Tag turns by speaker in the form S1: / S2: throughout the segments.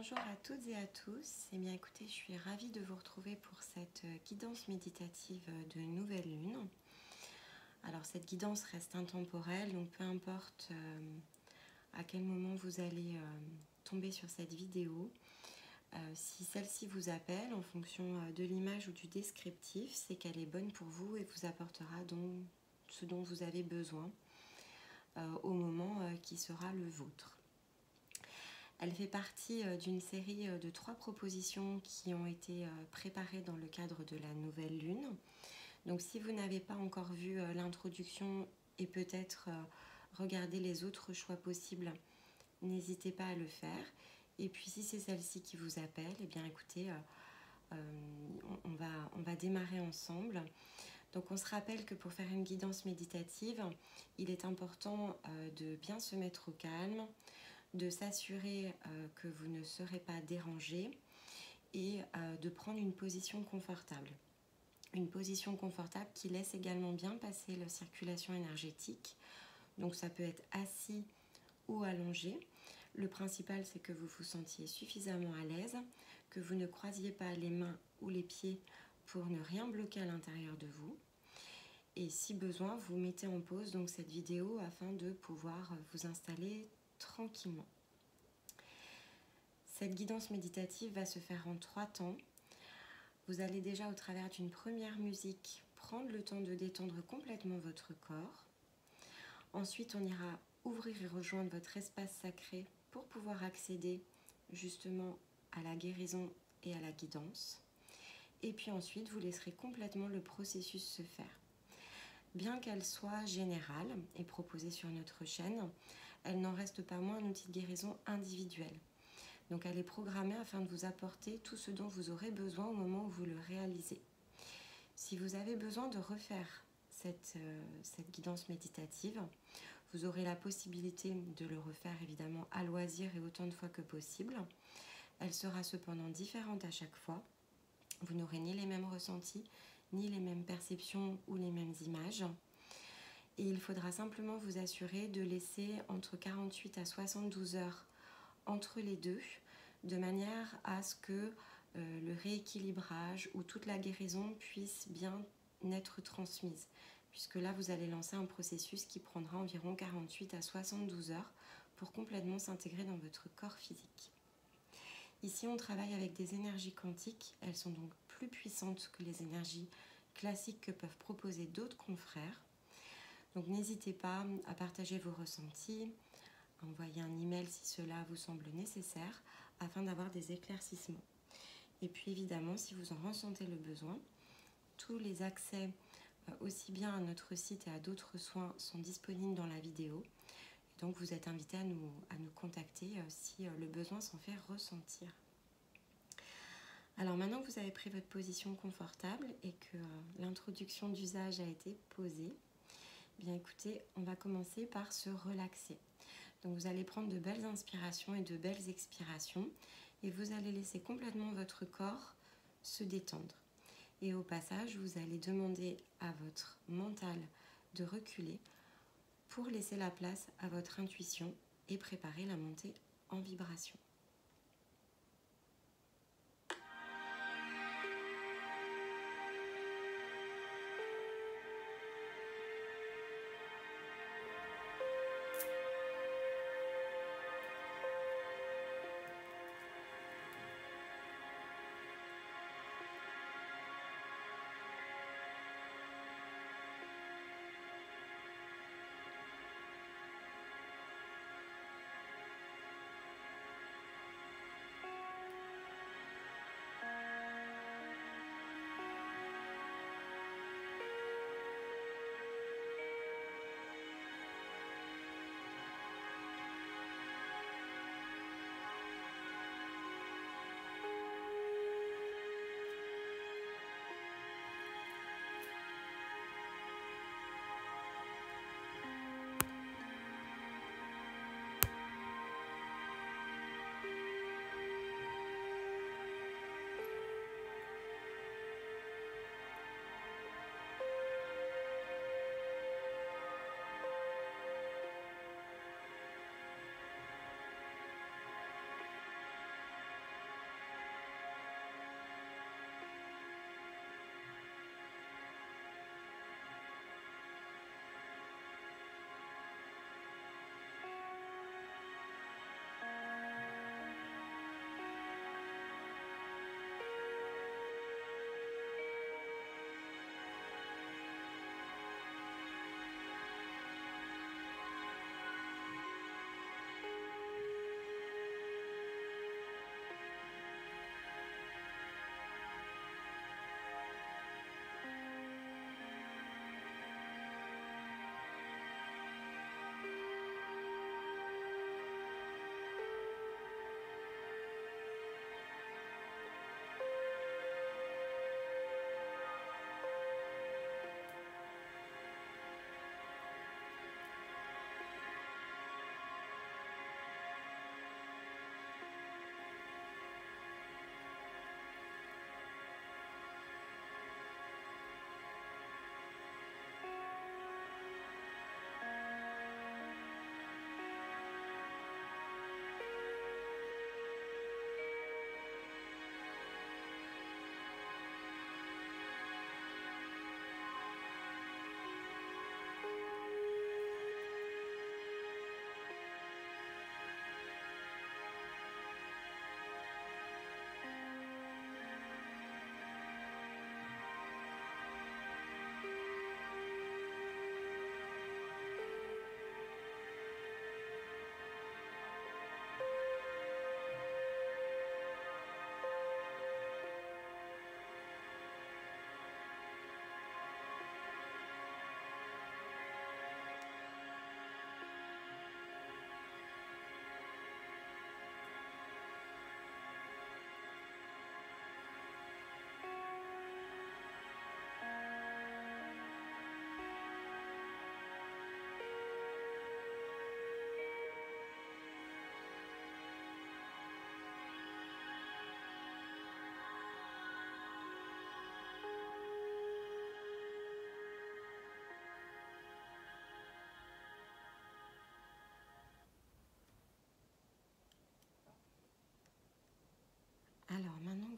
S1: Bonjour à toutes et à tous. Eh bien écoutez, je suis ravie de vous retrouver pour cette guidance méditative de nouvelle lune. Alors cette guidance reste intemporelle, donc peu importe à quel moment vous allez tomber sur cette vidéo. Si celle-ci vous appelle en fonction de l'image ou du descriptif, c'est qu'elle est bonne pour vous et vous apportera donc ce dont vous avez besoin au moment qui sera le vôtre. Elle fait partie d'une série de 3 propositions qui ont été préparées dans le cadre de la nouvelle lune. Donc si vous n'avez pas encore vu l'introduction et peut-être regardé les autres choix possibles, n'hésitez pas à le faire. Et puis si c'est celle-ci qui vous appelle, eh bien écoutez, on va démarrer ensemble. Donc on se rappelle que pour faire une guidance méditative, il est important de bien se mettre au calme, de s'assurer que vous ne serez pas dérangé et de prendre une position confortable. Une position confortable qui laisse également bien passer la circulation énergétique. Donc ça peut être assis ou allongé. Le principal, c'est que vous vous sentiez suffisamment à l'aise, que vous ne croisiez pas les mains ou les pieds pour ne rien bloquer à l'intérieur de vous. Et si besoin, vous mettez en pause donc cette vidéo afin de pouvoir vous installer tranquillement. Cette guidance méditative va se faire en 3 temps. Vous allez déjà au travers d'une première musique prendre le temps de détendre complètement votre corps. Ensuite, on ira ouvrir et rejoindre votre espace sacré pour pouvoir accéder justement à la guérison et à la guidance. Et puis ensuite, vous laisserez complètement le processus se faire. Bien qu'elle soit générale et proposée sur notre chaîne, elle n'en reste pas moins un outil de guérison individuel. Donc elle est programmée afin de vous apporter tout ce dont vous aurez besoin au moment où vous le réalisez. Si vous avez besoin de refaire cette guidance méditative, vous aurez la possibilité de le refaire évidemment à loisir et autant de fois que possible. Elle sera cependant différente à chaque fois. Vous n'aurez ni les mêmes ressentis, ni les mêmes perceptions ou les mêmes images. Et il faudra simplement vous assurer de laisser entre 48 à 72 heures entre les deux, de manière à ce que le rééquilibrage ou toute la guérison puisse bien être transmise. Puisque là, vous allez lancer un processus qui prendra environ 48 à 72 heures pour complètement s'intégrer dans votre corps physique. Ici, on travaille avec des énergies quantiques. Elles sont donc plus puissantes que les énergies classiques que peuvent proposer d'autres confrères. Donc n'hésitez pas à partager vos ressentis, à envoyer un email si cela vous semble nécessaire, afin d'avoir des éclaircissements. Et puis évidemment, si vous en ressentez le besoin, tous les accès aussi bien à notre site et à d'autres soins sont disponibles dans la vidéo. Et donc vous êtes invité à nous contacter si le besoin s'en fait ressentir. Alors maintenant que vous avez pris votre position confortable et que l'introduction d'usage a été posée, bien écoutez, on va commencer par se relaxer. Donc vous allez prendre de belles inspirations et de belles expirations et vous allez laisser complètement votre corps se détendre. Et au passage, vous allez demander à votre mental de reculer pour laisser la place à votre intuition et préparer la montée en vibration.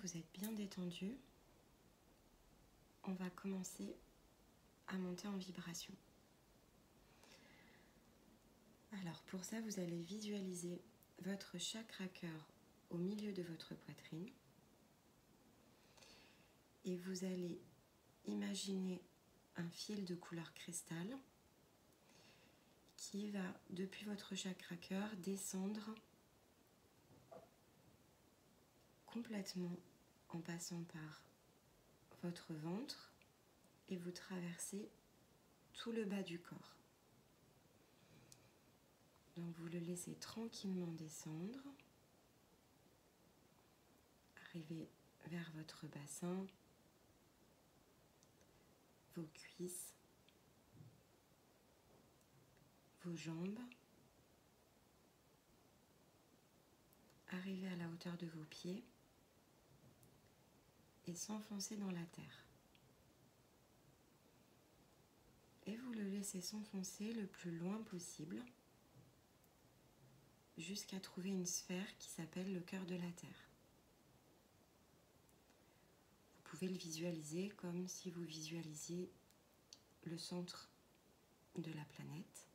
S1: que vous êtes bien détendu, on va commencer à monter en vibration. Alors pour ça, vous allez visualiser votre chakra cœur au milieu de votre poitrine et vous allez imaginer un fil de couleur cristal qui va depuis votre chakra cœur descendre complètement en passant par votre ventre et vous traversez tout le bas du corps. Donc vous le laissez tranquillement descendre, arriver vers votre bassin, vos cuisses, vos jambes, arriver à la hauteur de vos pieds et s'enfoncer dans la terre. Et vous le laissez s'enfoncer le plus loin possible jusqu'à trouver une sphère qui s'appelle le cœur de la Terre. Vous pouvez le visualiser comme si vous visualisiez le centre de la planète.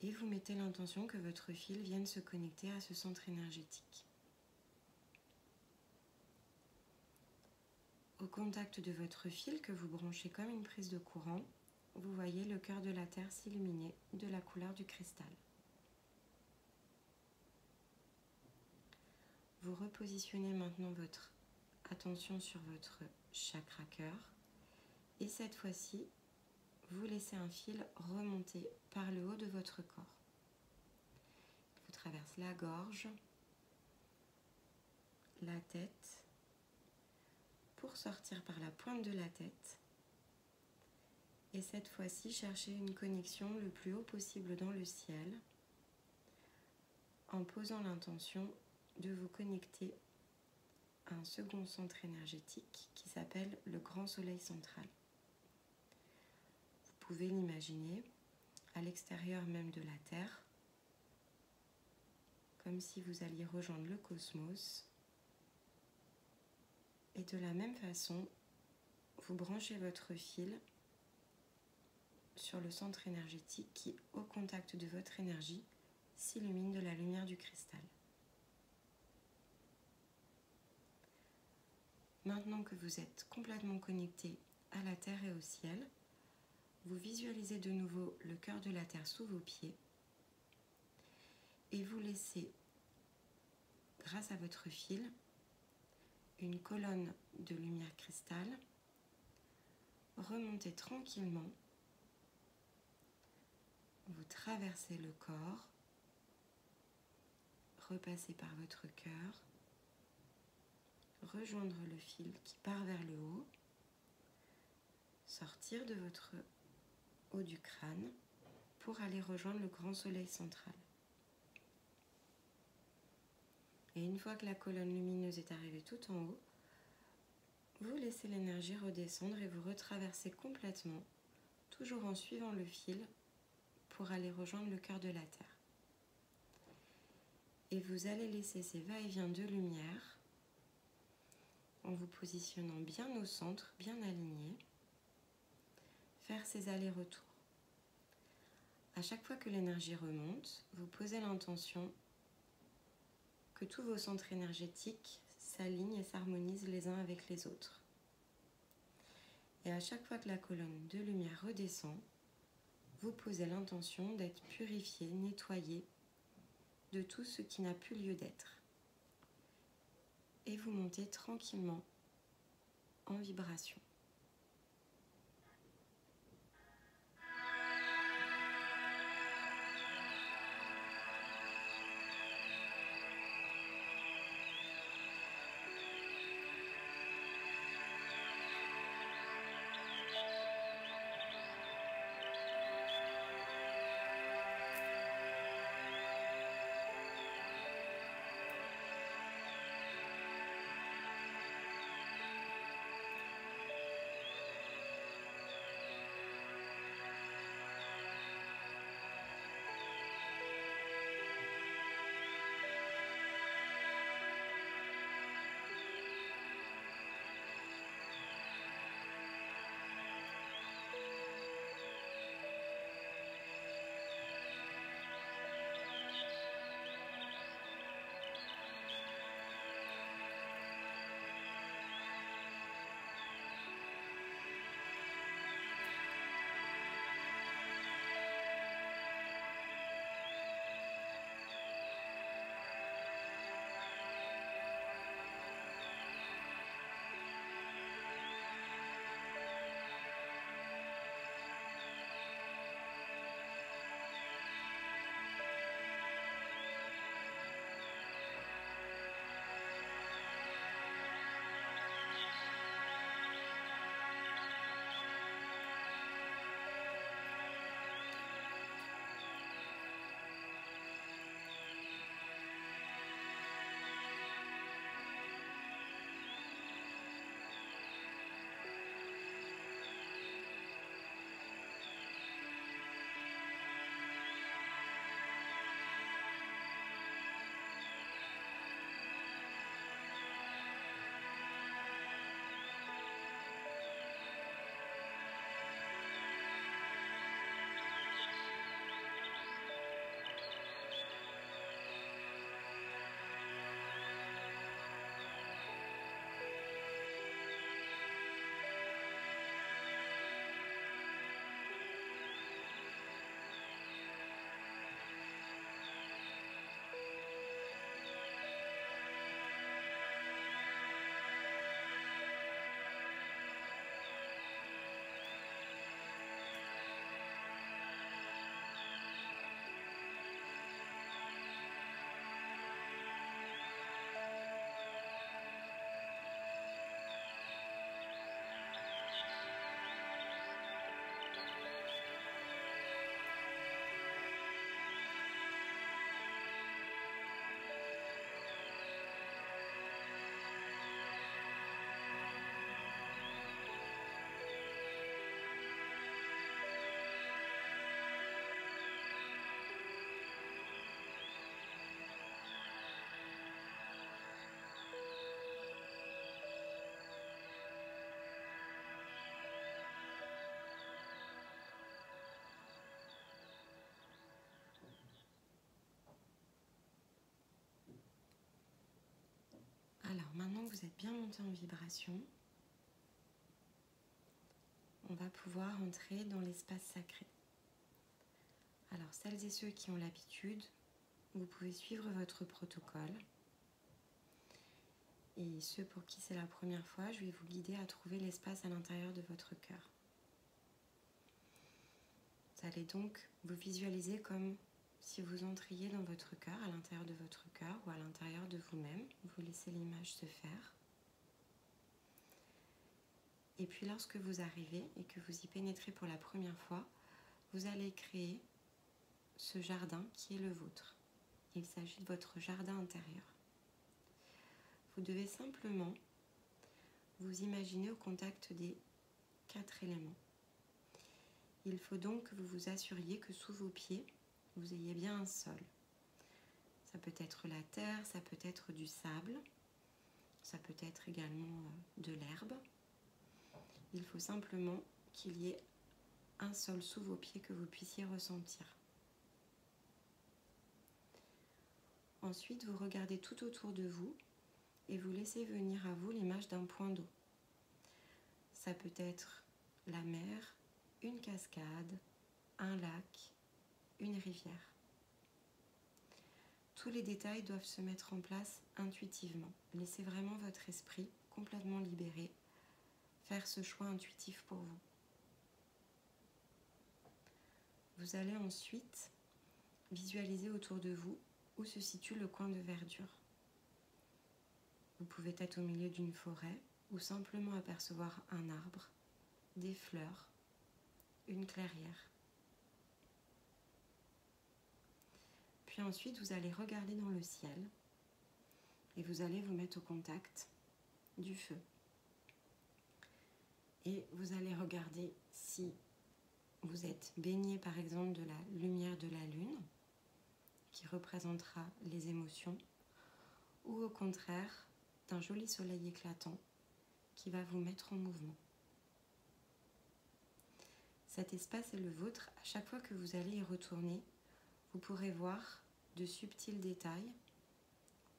S1: Et vous mettez l'intention que votre fil vienne se connecter à ce centre énergétique. Au contact de votre fil que vous branchez comme une prise de courant, vous voyez le cœur de la Terre s'illuminer de la couleur du cristal. Vous repositionnez maintenant votre attention sur votre chakra cœur et cette fois-ci, vous laissez un fil remonter par le haut de votre corps. Il vous traverse la gorge, la tête, pour sortir par la pointe de la tête. Et cette fois-ci, cherchez une connexion le plus haut possible dans le ciel en posant l'intention de vous connecter à un second centre énergétique qui s'appelle le grand soleil central. Vous pouvez l'imaginer à l'extérieur même de la Terre, comme si vous alliez rejoindre le cosmos. Et de la même façon, vous branchez votre fil sur le centre énergétique qui, au contact de votre énergie, s'illumine de la lumière du cristal. Maintenant que vous êtes complètement connecté à la Terre et au ciel, vous visualisez de nouveau le cœur de la Terre sous vos pieds et vous laissez, grâce à votre fil, une colonne de lumière cristal remonter tranquillement. Vous traversez le corps, repassez par votre cœur, rejoindre le fil qui part vers le haut, sortir de votre haut du crâne pour aller rejoindre le grand soleil central. Et une fois que la colonne lumineuse est arrivée tout en haut, vous laissez l'énergie redescendre et vous retraversez complètement, toujours en suivant le fil, pour aller rejoindre le cœur de la Terre. Et vous allez laisser ces va-et-vient de lumière en vous positionnant bien au centre, bien aligné, faire ces allers-retours. À chaque fois que l'énergie remonte, vous posez l'intention que tous vos centres énergétiques s'alignent et s'harmonisent les uns avec les autres. Et à chaque fois que la colonne de lumière redescend, vous posez l'intention d'être purifié, nettoyé de tout ce qui n'a plus lieu d'être. Et vous montez tranquillement en vibration. Alors maintenant que vous êtes bien monté en vibration, on va pouvoir entrer dans l'espace sacré. Alors celles et ceux qui ont l'habitude, vous pouvez suivre votre protocole. Et ceux pour qui c'est la première fois, je vais vous guider à trouver l'espace à l'intérieur de votre cœur. Vous allez donc vous visualiser comme si vous entriez dans votre cœur, à l'intérieur de votre cœur ou à l'intérieur de vous-même. Vous laissez l'image se faire. Et puis lorsque vous arrivez et que vous y pénétrez pour la première fois, vous allez créer ce jardin qui est le vôtre. Il s'agit de votre jardin intérieur. Vous devez simplement vous imaginer au contact des 4 éléments. Il faut donc que vous vous assuriez que sous vos pieds, vous ayez bien un sol. Ça peut être la terre, ça peut être du sable, ça peut être également de l'herbe. Il faut simplement qu'il y ait un sol sous vos pieds que vous puissiez ressentir. Ensuite, vous regardez tout autour de vous et vous laissez venir à vous l'image d'un point d'eau. Ça peut être la mer, une cascade, un lac, une rivière. Tous les détails doivent se mettre en place intuitivement. Laissez vraiment votre esprit complètement libéré faire ce choix intuitif pour vous. Vous allez ensuite visualiser autour de vous où se situe le coin de verdure. Vous pouvez être au milieu d'une forêt ou simplement apercevoir un arbre, des fleurs, une clairière. Puis ensuite, vous allez regarder dans le ciel et vous allez vous mettre au contact du feu. Et vous allez regarder si vous êtes baigné par exemple de la lumière de la lune, qui représentera les émotions, ou au contraire d'un joli soleil éclatant qui va vous mettre en mouvement. Cet espace est le vôtre. À chaque fois que vous allez y retourner, vous pourrez voir de subtils détails,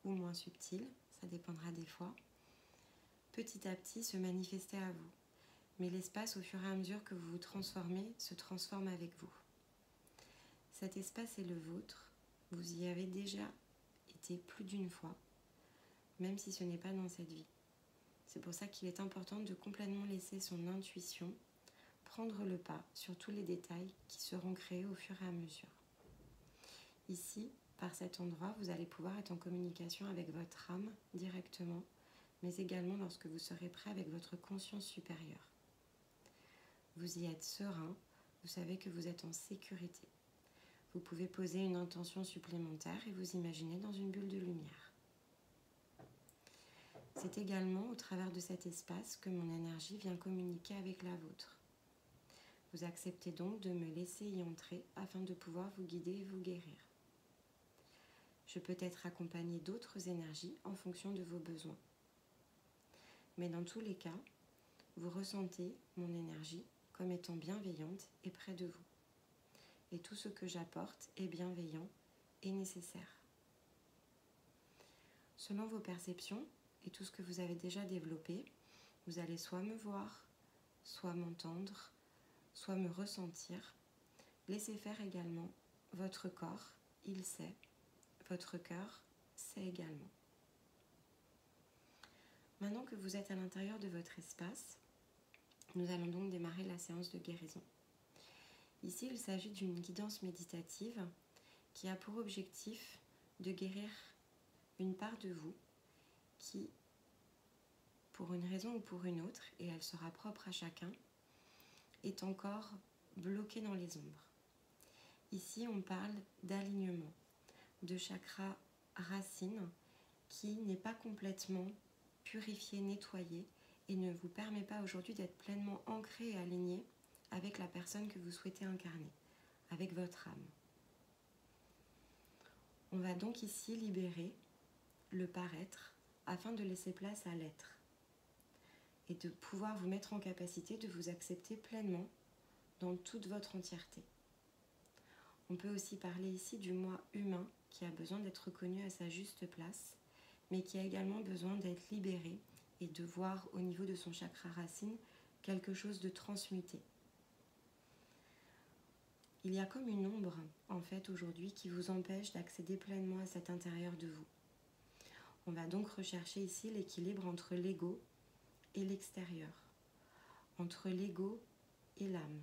S1: ou moins subtils, ça dépendra des fois, petit à petit se manifester à vous. Mais l'espace, au fur et à mesure que vous vous transformez, se transforme avec vous. Cet espace est le vôtre. Vous y avez déjà été plus d'une fois, même si ce n'est pas dans cette vie. C'est pour ça qu'il est important de complètement laisser son intuition prendre le pas sur tous les détails qui seront créés au fur et à mesure. Ici, par cet endroit, vous allez pouvoir être en communication avec votre âme directement, mais également lorsque vous serez prêt avec votre conscience supérieure. Vous y êtes serein, vous savez que vous êtes en sécurité. Vous pouvez poser une intention supplémentaire et vous imaginer dans une bulle de lumière. C'est également au travers de cet espace que mon énergie vient communiquer avec la vôtre. Vous acceptez donc de me laisser y entrer afin de pouvoir vous guider et vous guérir. Je peux être accompagnée d'autres énergies en fonction de vos besoins. Mais dans tous les cas, vous ressentez mon énergie comme étant bienveillante et près de vous. Et tout ce que j'apporte est bienveillant et nécessaire. Selon vos perceptions et tout ce que vous avez déjà développé, vous allez soit me voir, soit m'entendre, soit me ressentir. Laissez faire également votre corps, il sait, votre cœur sait également. Maintenant que vous êtes à l'intérieur de votre espace, nous allons donc démarrer la séance de guérison. Ici, il s'agit d'une guidance méditative qui a pour objectif de guérir une part de vous qui, pour une raison ou pour une autre, et elle sera propre à chacun, est encore bloquée dans les ombres. Ici, on parle d'alignement, de chakra racine qui n'est pas complètement purifié, nettoyé et ne vous permet pas aujourd'hui d'être pleinement ancré et aligné avec la personne que vous souhaitez incarner, avec votre âme. On va donc ici libérer le paraître afin de laisser place à l'être et de pouvoir vous mettre en capacité de vous accepter pleinement dans toute votre entièreté. On peut aussi parler ici du moi humain qui a besoin d'être reconnu à sa juste place mais qui a également besoin d'être libéré et de voir au niveau de son chakra racine quelque chose de transmuté. Il y a comme une ombre, en fait, aujourd'hui, qui vous empêche d'accéder pleinement à cet intérieur de vous. On va donc rechercher ici l'équilibre entre l'ego et l'extérieur, entre l'ego et l'âme,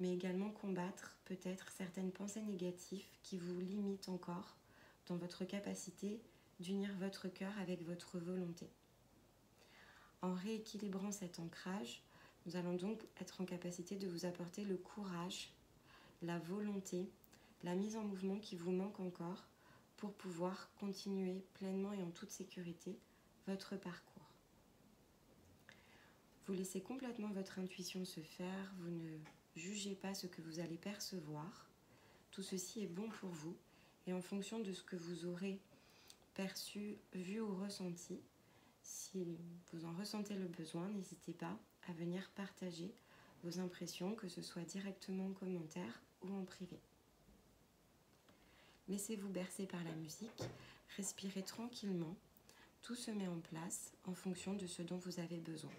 S1: mais également combattre peut-être certaines pensées négatives qui vous limitent encore dans votre capacité d'unir votre cœur avec votre volonté. En rééquilibrant cet ancrage, nous allons donc être en capacité de vous apporter le courage, la volonté, la mise en mouvement qui vous manque encore pour pouvoir continuer pleinement et en toute sécurité votre parcours. Vous laissez complètement votre intuition se faire, vous ne jugez pas ce que vous allez percevoir. Tout ceci est bon pour vous et en fonction de ce que vous aurez perçu, vu ou ressenti, si vous en ressentez le besoin, n'hésitez pas à venir partager vos impressions, que ce soit directement en commentaire ou en privé. Laissez-vous bercer par la musique, respirez tranquillement, tout se met en place en fonction de ce dont vous avez besoin.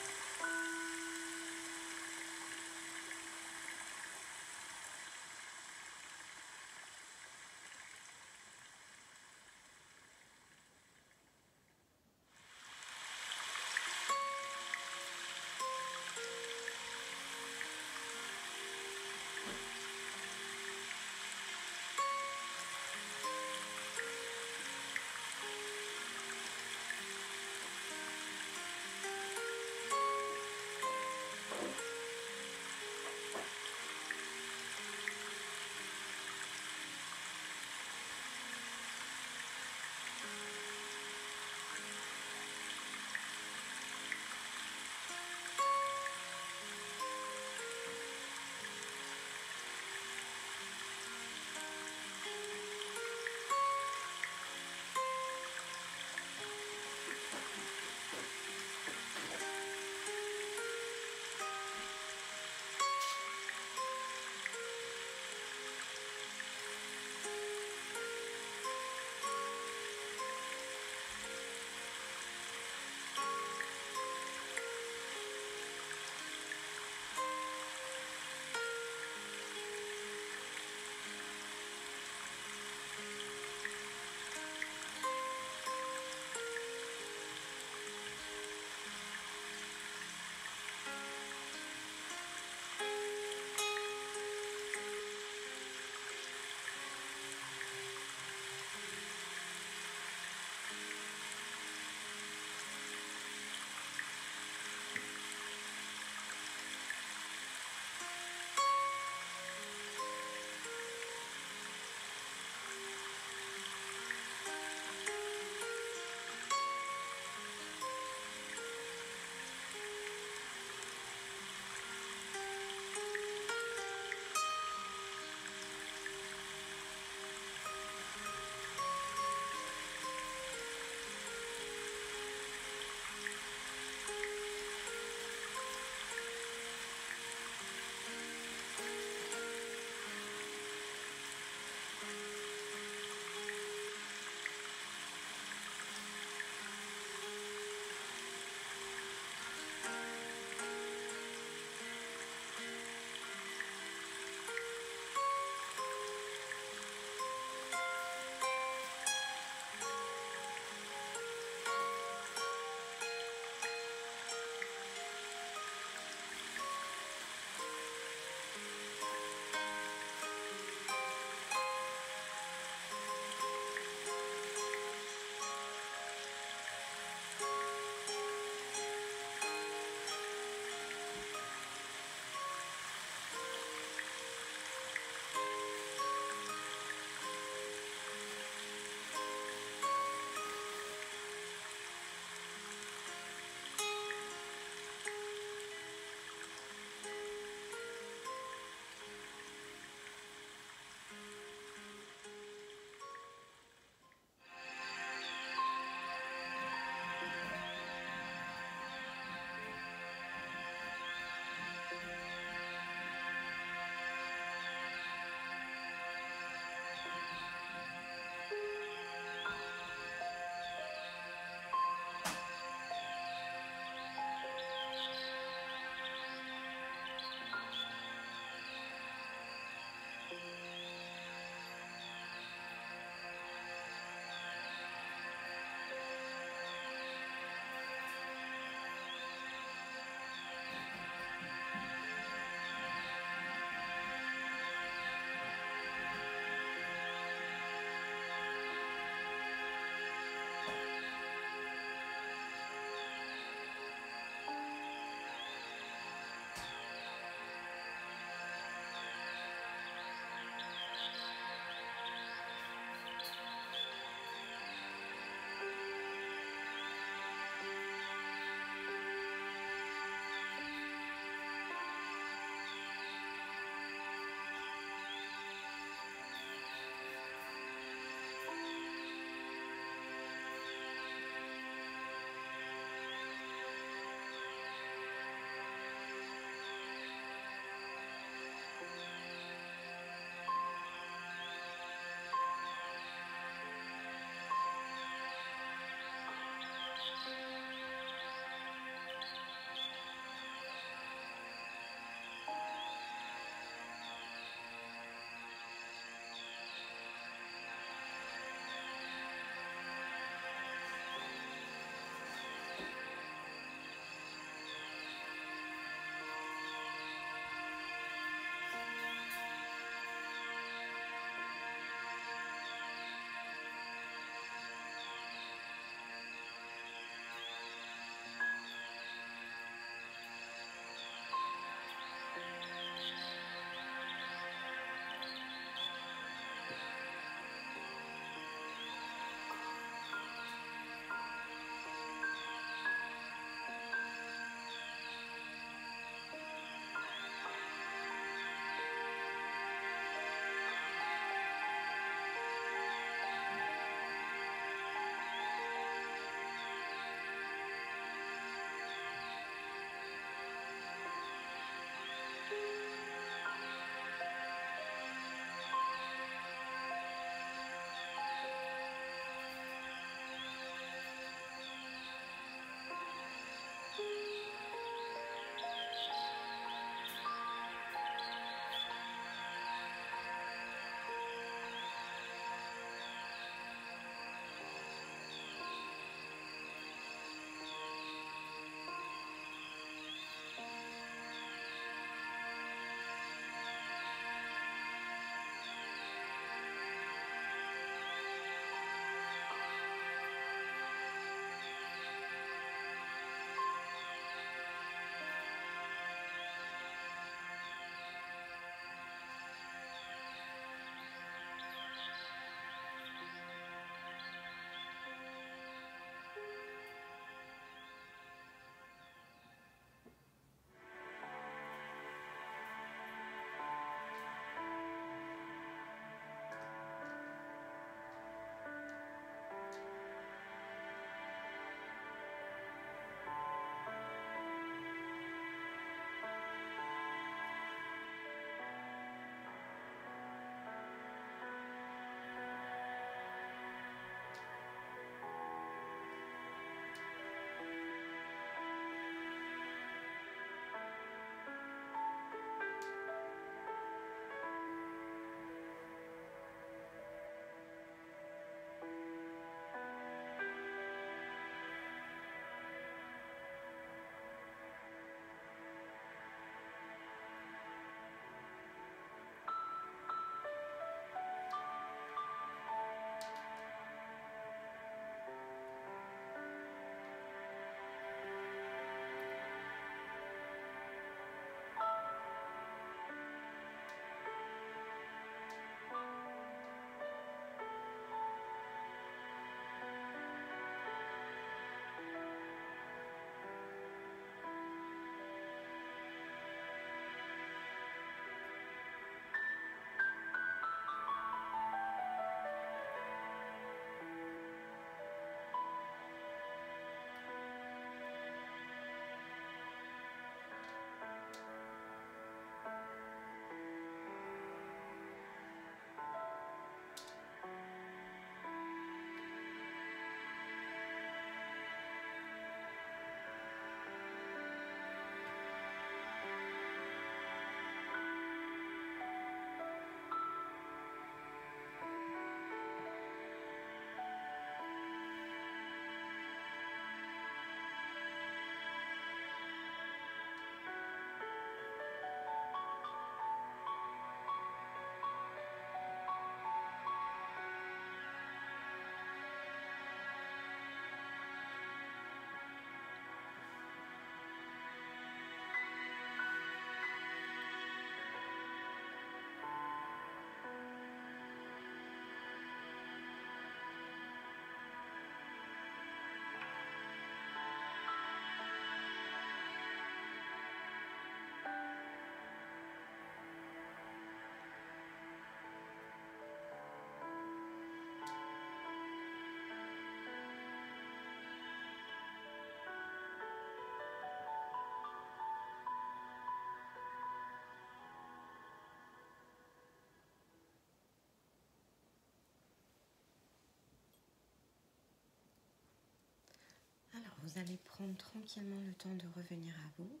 S1: Vous allez prendre tranquillement le temps de revenir à vous.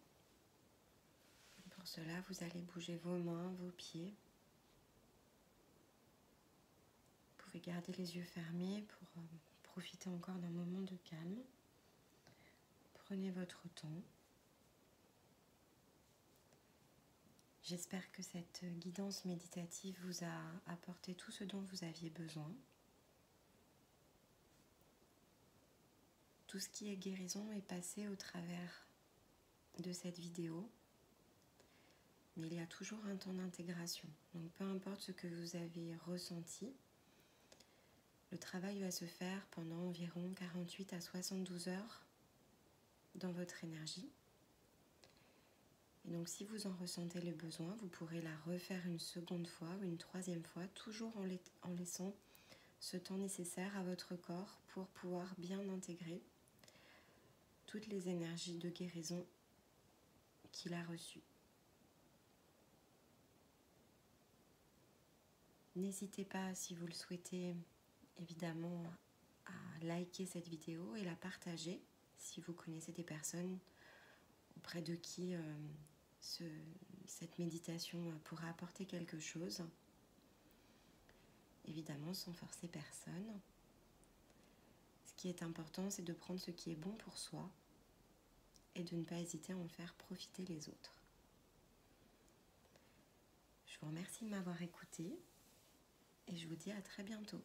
S1: Pour cela, vous allez bouger vos mains, vos pieds. Vous pouvez garder les yeux fermés pour profiter encore d'un moment de calme. Prenez votre temps. J'espère que cette guidance méditative vous a apporté tout ce dont vous aviez besoin. Tout ce qui est guérison est passé au travers de cette vidéo, mais il y a toujours un temps d'intégration. Donc peu importe ce que vous avez ressenti, le travail va se faire pendant environ 48 à 72 heures dans votre énergie. Et donc si vous en ressentez le besoin, vous pourrez la refaire une seconde fois ou une troisième fois, toujours en laissant ce temps nécessaire à votre corps pour pouvoir bien intégrer toutes les énergies de guérison qu'il a reçues. N'hésitez pas, si vous le souhaitez, évidemment, à liker cette vidéo et la partager si vous connaissez des personnes auprès de qui cette méditation pourra apporter quelque chose. Évidemment, sans forcer personne. Ce qui est important, c'est de prendre ce qui est bon pour soi et de ne pas hésiter à en faire profiter les autres. Je vous remercie de m'avoir écouté et je vous dis à très bientôt.